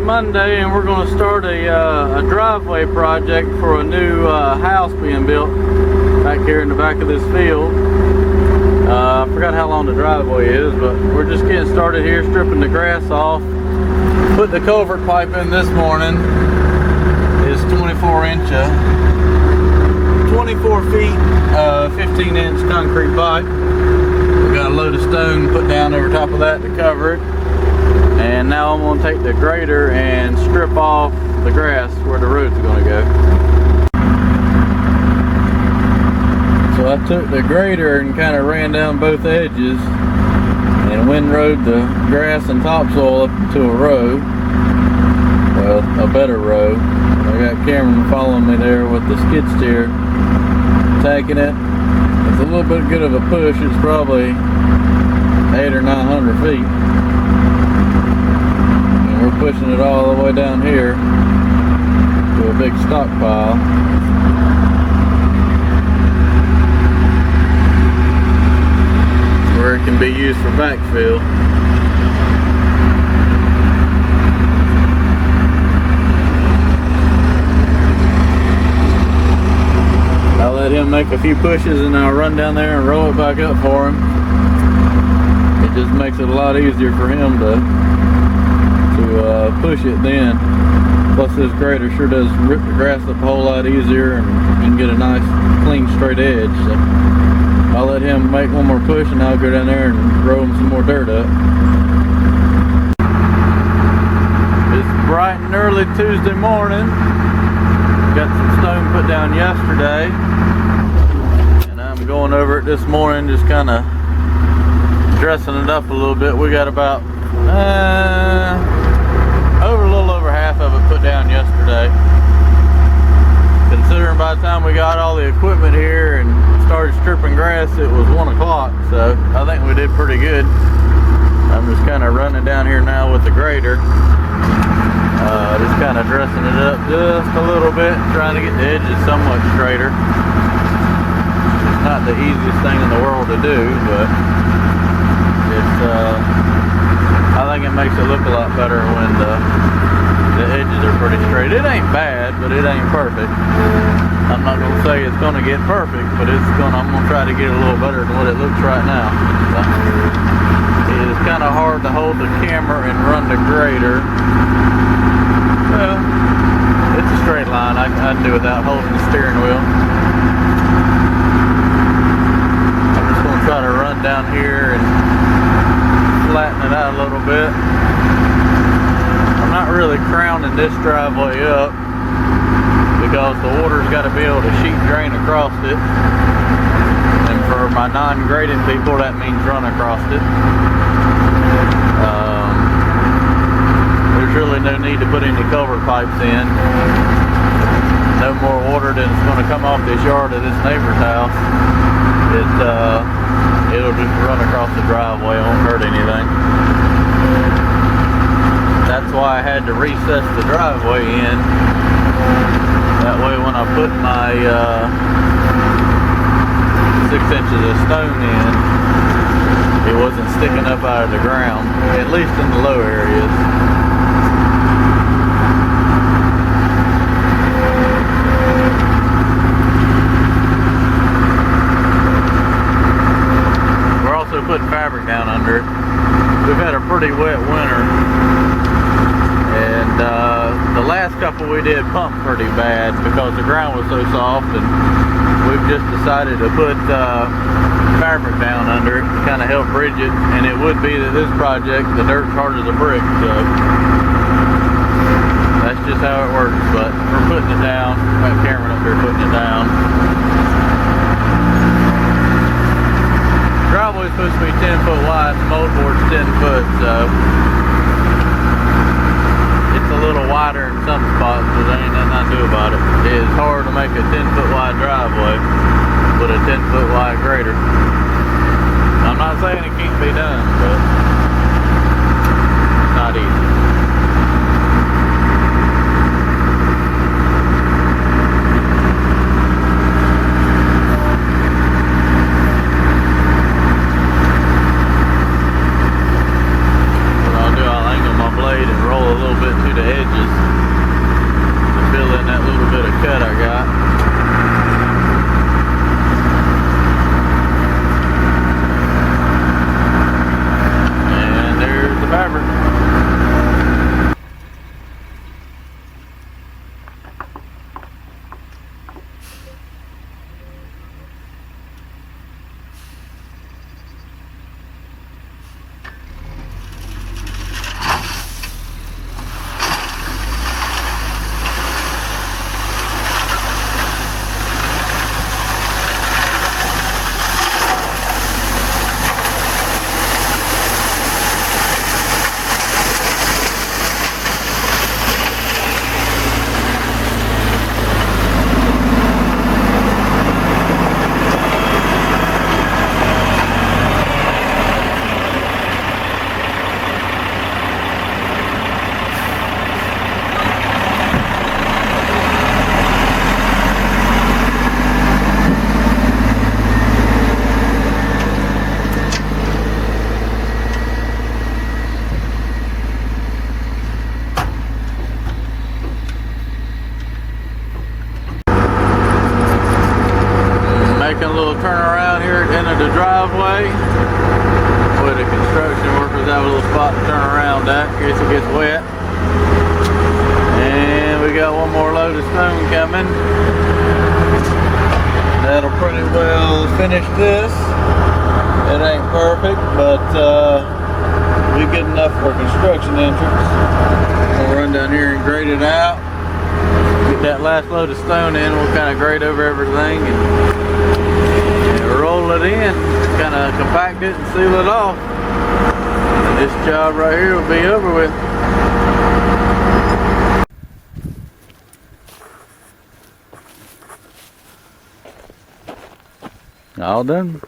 Monday, and we're going to start a driveway project for a new house being built back here in the back of this field. I forgot how long the driveway is, but we're just getting started here, stripping the grass off. Put the culvert pipe in this morning. It's 24 feet, 15-inch concrete pipe. We got a load of stone put down over top of that to cover it. And now I'm going to take the grader and strip off the grass where the road's going to go. So I took the grader and kind of ran down both edges and windrowed the grass and topsoil up into a row. Well, a better row. I got Cameron following me there with the skid steer, taking it. It's a little bit good of a push. It's probably 800 or 900 feet. We're pushing it all the way down here to a big stockpile. Where it can be used for backfill. I'll let him make a few pushes and I'll run down there and roll it back up for him. It just makes it a lot easier for him to push it then. Plus this grader sure does rip the grass up a whole lot easier, and you can get a nice clean straight edge. So I'll let him make one more push and I'll go down there and throw him some more dirt up. It's bright and early Tuesday morning. Got some stone put down yesterday, and I'm going over it this morning, just kind of dressing it up a little bit. We got about a little over half of it put down yesterday. Considering by the time we got all the equipment here and started stripping grass, it was 1 o'clock, so I think we did pretty good. I'm just kind of running down here now with the grader, just kind of dressing it up just a little bit, trying to get the edges somewhat straighter. It's not the easiest thing in the world to do, but it's I think it makes it look a lot better when the edges are pretty straight. It ain't bad, but it ain't perfect. I'm not gonna say it's gonna get perfect, but I'm gonna try to get it a little better than what it looks right now. So, it is kind of hard to hold the camera and run the grader. Well, it's a straight line. I can do without holding the steering wheel. I'm just gonna try to run down here and flatten it out a little bit. I'm not really crowning this driveway up because the water's got to be able to sheet drain across it, and for my non-grading people that means run across it. There's really no need to put any culvert pipes in. No more water than is going to come off this yard of this neighbor's house. It'll just run across the driveway, it won't hurt anything. That's why I had to recess the driveway in. That way when I put my 6 inches of stone in, it wasn't sticking up out of the ground, at least in the low areas. Putting fabric down under it. We've had a pretty wet winter, and the last couple we did pump pretty bad because the ground was so soft, and we've just decided to put fabric down under it to kind of help bridge it. And it would be that this project, the dirt's hard as a brick, so that's just how it works. But we're putting it down. Got Cameron up there putting it down. Driveway's supposed to be 10 foot wide, the moldboard's 10 foot, so it's a little wider in some spots, but there ain't nothing I can do about it. It's hard to make a 10 foot wide driveway with a 10 foot wide grader. I'm not saying it can't be done, but it's not easy. blade and roll a little bit to the edge. fabric. Making a little turnaround here at the end of the driveway where the construction workers have a little spot to turn around at in case it gets wet. And we got one more load of stone coming. That'll pretty well finish this. It ain't perfect, but we good enough for a construction entrance. We'll run down here and grade it out. Get that last load of stone in, we'll kind of grade over everything and roll it in, kind of compact it and seal it off. And this job right here will be over with. All done.